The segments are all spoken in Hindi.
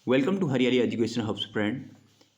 Welcome to Hariyali education hubs friend.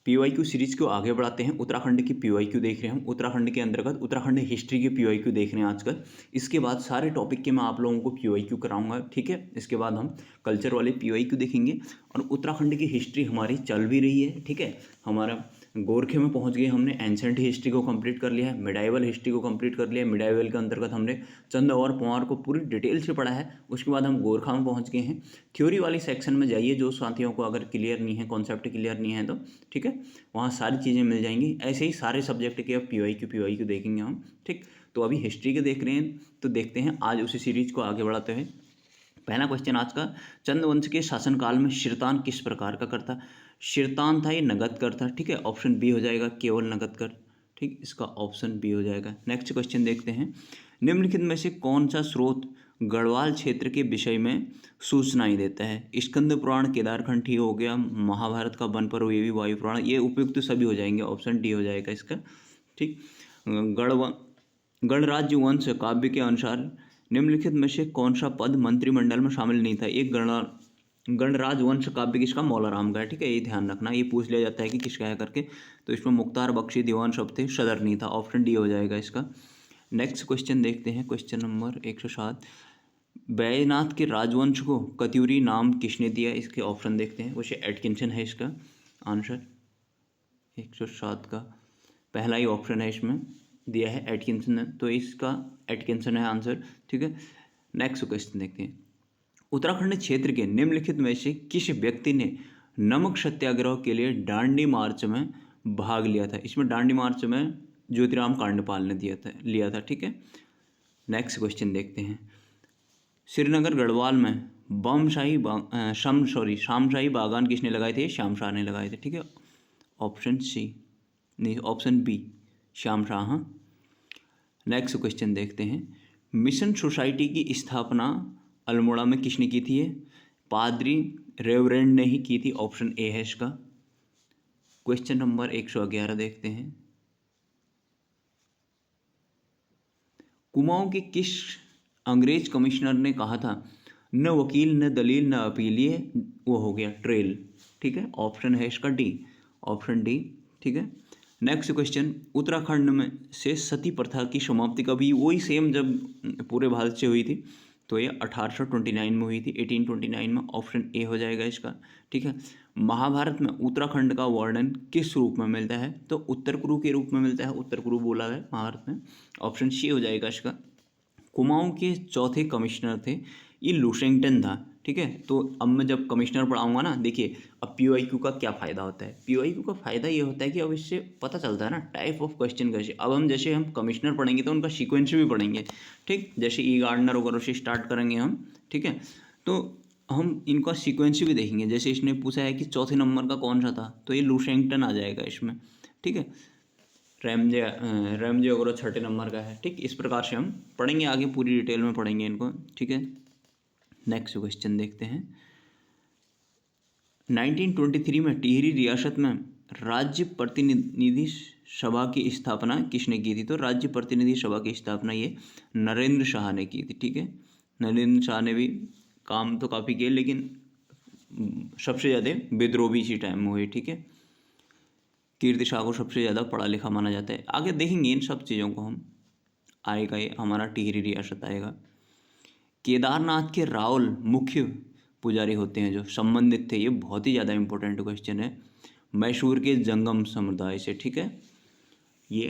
PYQ series को आगे बढ़ाते हैं। उत्तराखंड की पीवाईक्यू देख रहे हैं हम। उत्तराखंड के अंतर्गत उत्तराखंड हिस्ट्री की पीवाईक्यू देख रहे हैं आजकल। इसके बाद सारे टॉपिक के मैं आप लोगों को पीवाईक्यू कराऊंगा, ठीक है। इसके बाद हम कल्चर वाले पीवाईक्यू देखेंगे और उत्तराखंड की हिस्ट्री हमारी चल भी रही है, ठीक है। हमारा गोरखे में पहुंच गए हमने, एंशेंट हिस्ट्री को कंप्लीट कर लिया है, मिडाइवल हिस्ट्री को कंप्लीट कर लिया है। मिडाइवल के अंतर्गत हमने चंद और पंवार को पूरी डिटेल से पढ़ा है। उसके बाद हम गोरखा में पहुंच गए हैं। थ्योरी वाली सेक्शन में जाइए, जो साथियों को अगर क्लियर नहीं है, कॉन्सेप्ट क्लियर नहीं है तो ठीक है, वहाँ सारी चीज़ें मिल जाएंगी। ऐसे ही सारे सब्जेक्ट के अब पीवाईक्यू देखेंगे हम, ठीक। तो अभी हिस्ट्री के देख रहे हैं, तो देखते हैं आज उसी सीरीज को आगे बढ़ाते हैं। पहला क्वेश्चन आज का, चंद्रवंश के शासनकाल में शिरतान किस प्रकार का कर था? शिरतान था ये नगद कर था, ठीक है। ऑप्शन बी हो जाएगा, केवल नगद कर, ठीक। इसका ऑप्शन बी हो जाएगा। नेक्स्ट क्वेश्चन देखते हैं, निम्नलिखित में से कौन सा स्रोत गढ़वाल क्षेत्र के विषय में सूचनाएं देता है? स्कंद पुराण, केदारखंड ही हो गया, महाभारत का वन पर्व, ये भी वायु पुराण, ये उपयुक्त तो सभी हो जाएंगे। ऑप्शन डी हो जाएगा इसका, ठीक। गणराज्य वंश काव्य के अनुसार निम्नलिखित में से कौन सा पद मंत्रिमंडल में शामिल नहीं था? एक गणराज वंश काव्य किसका? मौलाराम का है, ठीक है। ये ध्यान रखना, ये पूछ लिया जाता है कि किसका है करके। तो इसमें मुख्तार बख्शी दीवान सब थे, सदर नहीं था। ऑप्शन डी हो जाएगा इसका। नेक्स्ट क्वेश्चन देखते हैं, क्वेश्चन नंबर 107, बैजनाथ के राजवंश को कत्यूरी नाम किसने दिया? इसके ऑप्शन देखते हैं। वैसे एटकिंसन है इसका आंसर। 107 का पहला ही ऑप्शन है इसमें दिया है, एटकिंसन है, तो इसका एटकिंसन है आंसर, ठीक है। नेक्स्ट क्वेश्चन देखते हैं, उत्तराखंड क्षेत्र के निम्नलिखित में से किस व्यक्ति ने नमक सत्याग्रह के लिए दांडी मार्च में भाग लिया था? इसमें दांडी मार्च में ज्योतिराम कांडपाल ने लिया था, ठीक है। नेक्स्ट क्वेश्चन देखते हैं, श्रीनगर गढ़वाल में शामशाही बागान किसने लगाए थे? श्याम शाह ने लगाए थे, ठीक है। ऑप्शन सी नहीं, ऑप्शन बी श्याम शाह, हाँ। नेक्स्ट क्वेश्चन देखते हैं, मिशन सोसाइटी की स्थापना अल्मोड़ा में किसने की थी? पादरी रेवरेंड ने ही की थी। ऑप्शन ए है इसका। क्वेश्चन नंबर 111 देखते हैं, कुमाऊं के किस अंग्रेज कमिश्नर ने कहा था, न वकील न दलील न अपीलिए, वो हो गया ट्रेल, ठीक है। ऑप्शन है इसका डी, ऑप्शन डी, ठीक है। नेक्स्ट क्वेश्चन, उत्तराखंड में से सती प्रथा की समाप्ति कभी? वही सेम जब पूरे भारत से हुई थी, तो ये 1829 में हुई थी, 1829 में। ऑप्शन ए हो जाएगा इसका, ठीक है। महाभारत में उत्तराखंड का वर्णन किस रूप में मिलता है? तो उत्तर कुरु के रूप में मिलता है, उत्तर कुरु बोला है महाभारत में। ऑप्शन सी हो जाएगा इसका। कुमाऊं के चौथे कमिश्नर थे, ये लुसेंगटन था, ठीक है। तो अब मैं जब कमिश्नर पढ़ाऊंगा ना, देखिए अब पीवाईक्यू का क्या फ़ायदा होता है। पीवाईक्यू का फ़ायदा ये होता है कि अब इससे पता चलता है ना टाइप ऑफ क्वेश्चन कैसे। अब हम जैसे हम कमिश्नर पढ़ेंगे तो उनका सीक्वेंस भी पढ़ेंगे, ठीक। जैसे ई गार्डनर वगैरह से स्टार्ट करेंगे हम, ठीक है। तो हम इनका सीक्वेंस भी देखेंगे। जैसे इसने पूछा है कि चौथे नंबर का कौन सा था, तो ये लुसेंगटन आ जाएगा इसमें, ठीक है। रैमजे वगैरह छठे नंबर का है, ठीक। इस प्रकार से हम पढ़ेंगे, आगे पूरी डिटेल में पढ़ेंगे इनको, ठीक है। नेक्स्ट क्वेश्चन देखते हैं, 1923 में टिहरी रियासत में राज्य प्रतिनिधि सभा की स्थापना किसने की थी? तो राज्य प्रतिनिधि सभा की स्थापना ये नरेंद्र शाह ने की थी, ठीक है। नरेंद्र शाह ने भी काम तो काफ़ी किए, लेकिन सबसे ज़्यादा विद्रोह भी इसी टाइम में हुए, ठीक है। कीर्ति शाह को सबसे ज़्यादा पढ़ा लिखा माना जाता है। आगे देखेंगे इन सब चीज़ों को हम, आएगा ये हमारा टिहरी रियासत आएगा। केदारनाथ के रावल मुख्य पुजारी होते हैं जो संबंधित थे, ये बहुत ही ज़्यादा इंपॉर्टेंट क्वेश्चन है, मैसूर के जंगम समुदाय से, ठीक है। ये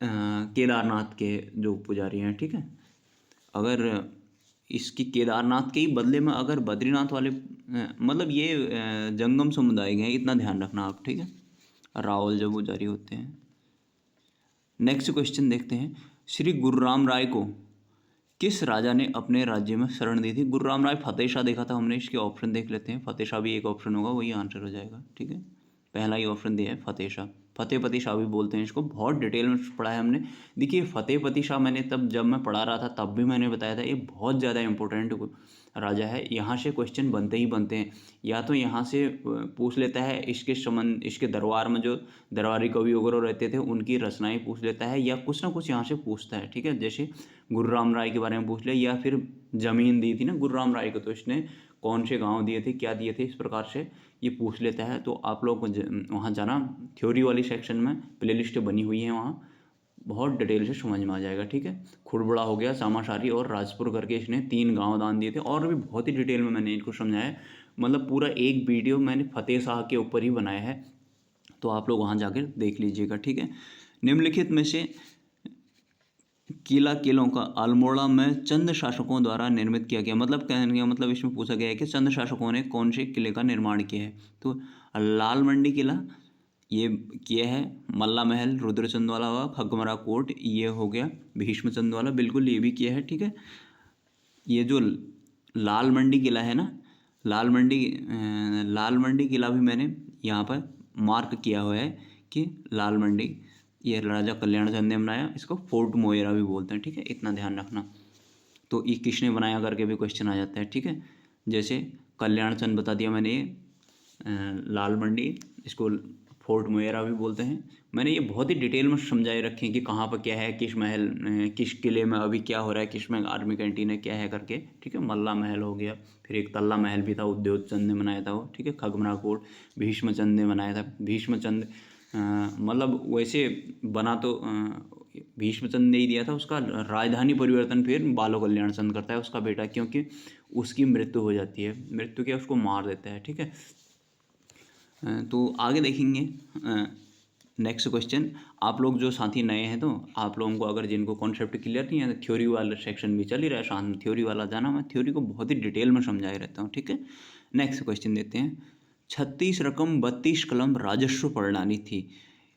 केदारनाथ के जो पुजारी हैं, ठीक है। अगर इसकी केदारनाथ के ही बदले में अगर बद्रीनाथ वाले मतलब ये जंगम समुदाय के हैं, इतना ध्यान रखना आप, ठीक है। रावल जो पुजारी होते हैं। नेक्स्ट क्वेश्चन देखते हैं, श्री गुरुराम राय को किस राजा ने अपने राज्य में शरण दी थी? गुरुराम राय फतेह शाह देखा था हमने, इसके ऑप्शन देख लेते हैं। फतेह शाह भी एक ऑप्शन होगा, वही आंसर हो जाएगा, ठीक है। पहला ही ऑप्शन दिया है फतेह शाह, फतेहपति शाह भी बोलते हैं इसको, बहुत डिटेल में पढ़ा है हमने। देखिए फतेहपति शाह मैंने तब जब मैं पढ़ा रहा था तब भी मैंने बताया था, ये बहुत ज़्यादा इंपॉर्टेंट राजा है। यहाँ से क्वेश्चन बनते ही बनते हैं, या तो यहाँ से पूछ लेता है इसके संबंध, इसके दरबार में जो दरबारी कवि वगैरह रहते थे उनकी रचनाएं पूछ लेता है, या कुछ ना कुछ यहाँ से पूछता है, ठीक है। जैसे गुरुराम राय के बारे में पूछ लिया, या फिर ज़मीन दी थी ना गुरुराम राय को, तो इसने कौन से गांव दिए थे, क्या दिए थे, इस प्रकार से ये पूछ लेता है। तो आप लोग वहाँ जाना, थ्योरी वाली सेक्शन में प्लेलिस्ट बनी हुई है, वहाँ बहुत डिटेल से समझ में आ जाएगा, ठीक है। खुड़बड़ा हो गया, सामाशारी और राजपुर करके इसने 3 गांव दान दिए थे, और भी बहुत ही डिटेल में मैंने इनको समझाया है। मतलब पूरा एक वीडियो मैंने फतेह शाह के ऊपर ही बनाया है, तो आप लोग वहाँ जाकर देख लीजिएगा, ठीक है। निम्नलिखित में से किलों का अल्मोड़ा में चंद शासकों द्वारा निर्मित किया गया, मतलब कहने का मतलब इसमें पूछा गया है कि चंद शासकों ने कौन से किले का निर्माण किया है। तो लाल मंडी किला ये किया है, मल्ला महल रुद्रचंद वाला हुआ, खगमरा कोट ये हो गया भीष्मचंद वाला, बिल्कुल ये भी किया है, ठीक है। ये जो लाल मंडी किला है ना, लाल मंडी किला भी मैंने यहाँ पर मार्क किया हुआ है कि लाल मंडी ये राजा कल्याण चंद ने बनाया, इसको फोर्ट मोएरा भी बोलते हैं, ठीक है, इतना ध्यान रखना। तो ये किसने बनाया करके भी क्वेश्चन आ जाता है, ठीक है। जैसे कल्याण चंद बता दिया मैंने, ये लाल मंडी, इसको फोर्ट मोएरा भी बोलते हैं। मैंने ये बहुत ही डिटेल में समझाए रखे हैं कि कहाँ पर क्या है, किस महल किस किले में अभी क्या हो रहा है, किस में आर्मी कैंटीन है, क्या है करके, ठीक है। मल्ला महल हो गया, फिर एक तल्ला महल भी था, उद्योग चंद ने बनाया था वो, ठीक है। खगमरा कोट भीष्मचंद ने बनाया था। भीष्मचंद मतलब वैसे बना तो भीष्मचंद ने ही दिया था, उसका राजधानी परिवर्तन फिर बालो कल्याण चंद करता है, उसका बेटा, क्योंकि उसकी मृत्यु हो जाती है, मृत्यु क्या उसको मार देता है, ठीक है। तो आगे देखेंगे नेक्स्ट क्वेश्चन। आप लोग जो साथी नए हैं, तो आप लोगों को अगर जिनको कॉन्सेप्ट क्लियर नहीं है, तो थ्योरी वाला सेक्शन भी चल ही रहा है, साथ में थ्योरी वाला जाना, मैं थ्योरी को बहुत ही डिटेल में समझाए रहता हूँ, ठीक है। नेक्स्ट क्वेश्चन देते हैं। 36 रकम 32 कलम राजस्व प्रणाली थी,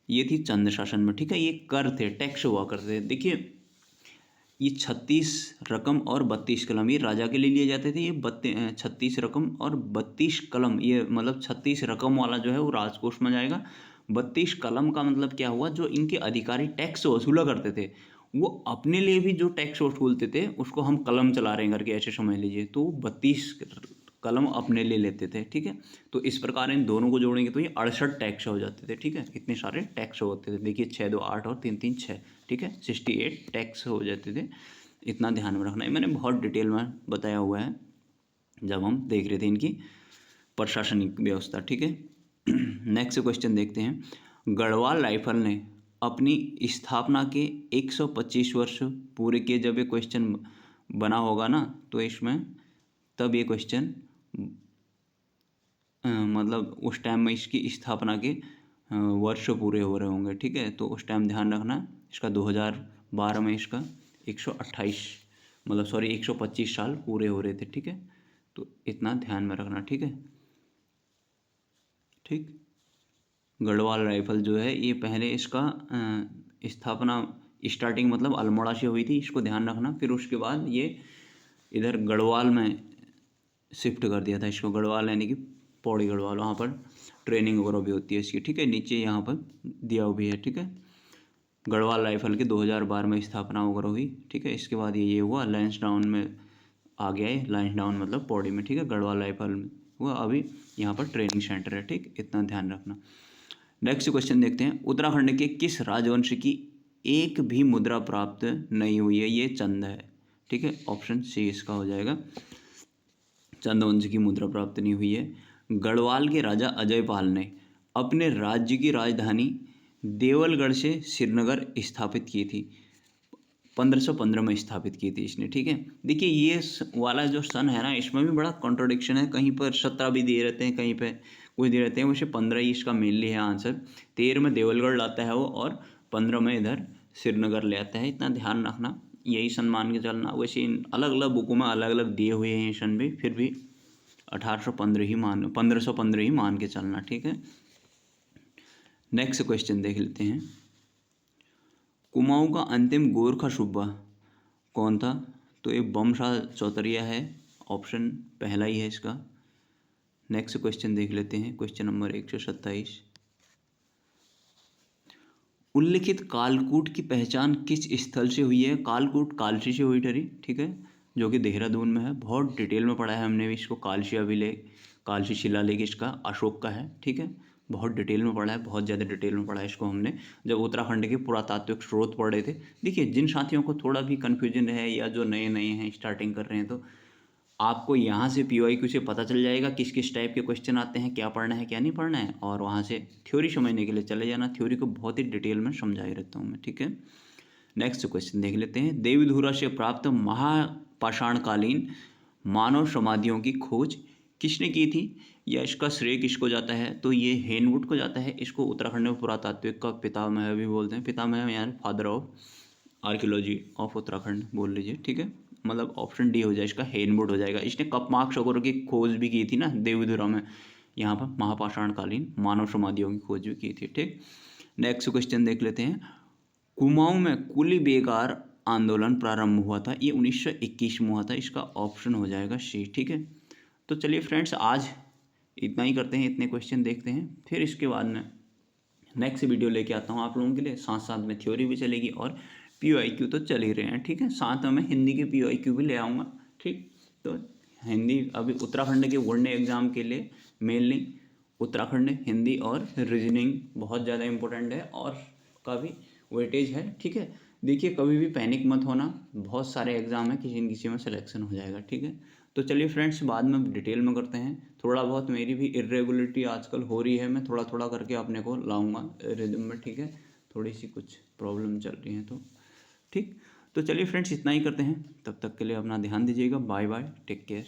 ये थी चंद शासन में, ठीक है। ये कर थे, टैक्स हुआ करते थे। देखिए ये 36 रकम और 32 कलम ये राजा के लिए लिए जाते थे। ये 36 रकम और 32 कलम, ये मतलब 36 रकम वाला जो है वो राजकोष में जाएगा। 32 कलम का मतलब क्या हुआ, जो इनके अधिकारी टैक्स वसूला करते थे, वो अपने लिए भी जो टैक्स वसूलते थे उसको हम कलम चला रहे हैं करके ऐसे समझ लीजिए। तो 32 कलम अपने ले लेते थे, ठीक है। तो इस प्रकार इन दोनों को जोड़ेंगे तो ये 68 टैक्स हो जाते थे, ठीक है। इतने सारे टैक्स होते थे, देखिए 6 2 8 और 3 3 6, ठीक है, 68 टैक्स हो जाते थे। इतना ध्यान में रखना है, मैंने बहुत डिटेल में बताया हुआ है जब हम देख रहे थे इनकी प्रशासनिक व्यवस्था, ठीक है। नेक्स्ट क्वेश्चन देखते हैं। गढ़वाल राइफल ने अपनी स्थापना के 125 वर्ष पूरे किए। जब ये क्वेश्चन बना होगा ना, तो इसमें तब ये क्वेश्चन मतलब उस टाइम में इसकी स्थापना के वर्ष पूरे हो रहे होंगे, ठीक है। तो उस टाइम ध्यान रखना, इसका 2012 में इसका 128 मतलब सॉरी 125 साल पूरे हो रहे थे, ठीक है। तो इतना ध्यान में रखना, ठीक है। ठीक, गढ़वाल राइफल जो है ये पहले इसका स्थापना स्टार्टिंग मतलब अल्मोड़ा से हुई थी, इसको ध्यान रखना। फिर उसके बाद ये इधर गढ़वाल में शिफ्ट कर दिया था इसको, गढ़वाल यानी कि पौड़ी गढ़वाल, वहाँ पर ट्रेनिंग वगैरह भी होती है इसकी, ठीक है। नीचे यहाँ पर दिया भी है, ठीक है। गढ़वाल राइफल के 2012 में स्थापना वगैरह हुई, ठीक है। इसके बाद ये हुआ लैंसडाउन में आ गया है, लैंसडाउन मतलब पौड़ी में, ठीक है। गढ़वाल राइफल में हुआ, अभी यहाँ पर ट्रेनिंग सेंटर है, ठीक, इतना ध्यान रखना। नेक्स्ट क्वेश्चन देखते हैं। उत्तराखंड के किस राजवंश की एक भी मुद्रा प्राप्त नहीं हुई है, ये चंद है, ठीक है। ऑप्शन सी इसका हो जाएगा, चंद वंश की मुद्रा प्राप्त नहीं हुई है। गढ़वाल के राजा अजयपाल ने अपने राज्य की राजधानी देवलगढ़ से श्रीनगर स्थापित की थी, 1515 में स्थापित की थी इसने, ठीक है। देखिए ये वाला जो सन है ना, इसमें भी बड़ा कॉन्ट्रोडिक्शन है, कहीं पर 17 भी दिए रहते हैं, कहीं पे कुछ दिए रहते हैं, वैसे 15 ही इसका मेनली है आंसर। 13 में देवलगढ़ लाता है वो, और 15 में इधर श्रीनगर ले आता है, इतना ध्यान रखना, यही सन मान के चलना। वैसे इन अलग अलग बुकों में अलग अलग दिए हुए हैं सन भी, फिर भी 1515 ही मान के चलना, ठीक है। नेक्स्ट क्वेश्चन देख लेते हैं। कुमाऊं का अंतिम गोरखा सूबा कौन था, तो ये बमशाह चौतरिया है, ऑप्शन पहला ही है इसका। नेक्स्ट क्वेश्चन देख लेते हैं, क्वेश्चन नंबर 127। उल्लिखित कालकूट की पहचान किस स्थल से हुई है, कालकूट कालसी से हुई ठहरी, ठीक है, जो कि देहरादून में है। बहुत डिटेल में पढ़ा है हमने भी इसको, कालसी अभिलेख, कालसी शिलालेख इसका अशोक का है, ठीक है। बहुत डिटेल में पढ़ा है, बहुत ज़्यादा डिटेल में पढ़ा है इसको हमने, जब उत्तराखंड के पुरातात्विक स्रोत पढ़ रहे थे। देखिए जिन साथियों को थोड़ा भी कन्फ्यूजन है या जो नए नए हैं, स्टार्टिंग कर रहे हैं, तो आपको यहाँ से PYQ से पता चल जाएगा किस किस टाइप के क्वेश्चन आते हैं, क्या पढ़ना है क्या नहीं पढ़ना है, और वहाँ से थ्योरी समझने के लिए चले जाना। थ्योरी को बहुत ही डिटेल में समझाई रहता हूँ मैं, ठीक है। नेक्स्ट क्वेश्चन देख लेते हैं। देवधुरा से प्राप्त महापाषाणकालीन मानव समाधियों की खोज किसने की थी, या इसका श्रेय किसको जाता है? तो ये हेनवुड को जाता है। इसको उत्तराखंड में पुरातात्विक का पितामह भी बोलते हैं। पितामह यानी father of archaeology of Uttarakhand बोल लीजिए, ठीक है। मतलब ऑप्शन डी हो जाए इसका, हेनवुड हो जाएगा। इसने कपमार्क सरोवर की खोज भी की थी ना देवधुरा में, यहाँ पर महापाषाणकालीन मानव समाधियों की खोज भी की थी, ठीक। नेक्स्ट क्वेश्चन देख लेते हैं। कुमाऊं में कुली बेगार आंदोलन प्रारंभ हुआ था, ये 1921 में हुआ था। इसका ऑप्शन हो जाएगा सी, ठीक है। तो चलिए फ्रेंड्स, आज इतना ही करते हैं, इतने क्वेश्चन देखते हैं, फिर इसके बाद में नेक्स्ट वीडियो लेके आता हूँ आप लोगों के लिए। साथ साथ में थ्योरी भी चलेगी और PYQ तो चल ही रहे हैं, ठीक है। साथ में मैं हिंदी के PYQ भी ले आऊँगा, ठीक। तो हिंदी अभी उत्तराखंड के वनडे एग्ज़ाम के लिए मेनली उत्तराखंड हिंदी और रीजनिंग बहुत ज़्यादा इंपॉर्टेंट है और का भी वेटेज है, ठीक है। देखिए, कभी भी पैनिक मत होना, बहुत सारे एग्जाम है, किसी न किसी में सिलेक्शन हो जाएगा, ठीक है। तो चलिए फ्रेंड्स, बाद में डिटेल में करते हैं। थोड़ा बहुत मेरी भी इरेगुलरिटी आजकल हो रही है, मैं थोड़ा थोड़ा करके अपने को लाऊंगा रिदम में, ठीक है। थोड़ी सी कुछ प्रॉब्लम चल रही है तो ठीक। तो चलिए फ्रेंड्स, इतना ही करते हैं। तब तक के लिए अपना ध्यान दीजिएगा। Bye bye, take care.